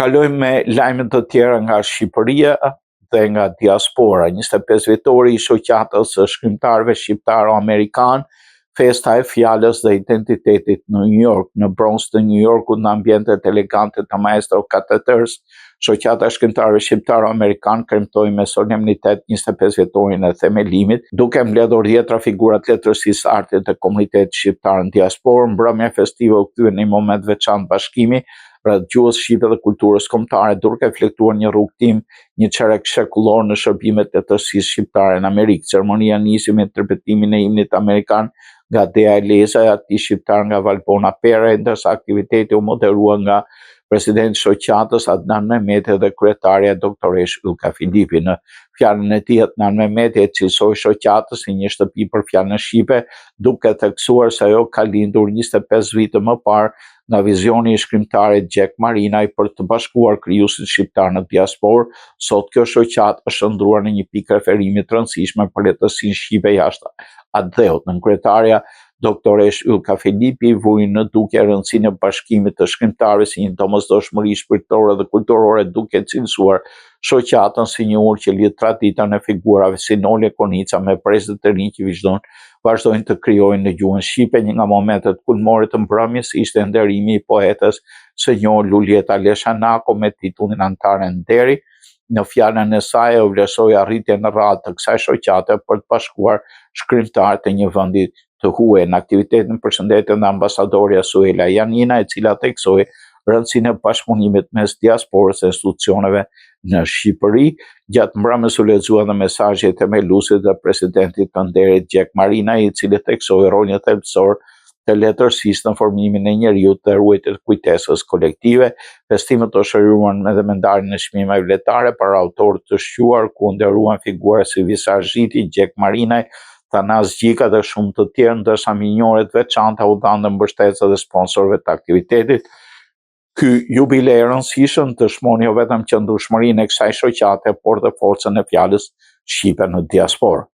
Kalojmë me lajmet të tjera nga Shqipëria dhe nga diaspora. 25 vjetori i shoqatës së shkrimtarëve shqiptaro-amerikan, festa e fjalës dhe identitetit në New York, në Bronx të New Yorkut, në ambientet elegante të Maestro Kateters, shoqata e shkrimtarëve shqiptaro-amerikan kremtoi me solemnitet 25 vjetorin e themelimit, duke mbledhur 10 figura të letërsisë, artit dhe komunitetit shqiptar në diasporë. Mbrëmja festive u kthye në një moment veçantë bashkimi rreth gjuhës shqipe dhe kulturës kombëtare, duke reflektuar një rrugtim, një çerek shekullor në shërbimet e letërsisë shqiptare në Amerikë. Ceremonia nisi me interpretimin e himnit amerikan nga Dea Eleza e atij shqiptar nga Valbona Pera, ndërsa aktiviteti u moderua nga presidenti i shoqatës Adnan Mehmeti dhe kryetaria doktoresh Ylka Filipi. Në fjalën e tij, Adnan Mehmeti e cilësoi shoqatën si një shtëpi për fjalën shqipe, duke theksuar se ajo ka lindur 25 vite më parë nga vizioni i shkrimtarit Jack Marinaj për të bashkuar krijuesit shqiptar në diasporë. Sot kjo shoqatë është ndruar në një pikë referimi të rëndësishme për letërsinë shqipe jashtë atë dheut. Në kryetarja doktoresh Ylka Filipi vui në dukje rëndësinë e bashkimit të shkrimtarëve si një domosdoshmëri shpirtërore dhe kulturore, duke cilësuar shoqatën si një urë që lidh traditën e figurave si Nole Konica me prezet të rinj që vazhdojnë të krijojnë në gjuhën shqipe. Një nga momentet kulmore të mbrëmjes ishte nderimi i poetës së njohur Lulieta Leshanako me titullin Antare Nderi. Në fjalën e saj u vlerësoi arritjen në radhë të kësaj shoqate për të bashkuar shkrimtarët e një vendi të huaj. Në aktivitetin përshëndetën dhe ambasadorja Suela Janina, e cila theksoi rëndësinë e bashkëpunimit mes diasporës e institucioneve në Shqipëri. Gjatë mbrëmjes u lexua dhe mesazhi i themeluesit dhe presidentit të nderit Jack Marinaj, i cili theksoi rolin thelbësor të letërsisë në formimin e njeriut dhe ruajtjen e kujtesës kolektive. Festimet u shoqëruan edhe me ndarjen e çmimeve letare për autorë të shquar, ku nderuan figura si Visar Zhiti, Jack Marinaj, Thanas Gjika dhe shumë të tjerë, ndërsa minjoret veçanta u dhanë mbështetësve dhe sponsorëve të aktivitetit. Ky jubilej i rëndësishëm dëshmon jo vetëm qëndrueshmërinë e kësaj shoqate, por dhe forcën e fjalës shqipe në diasporë.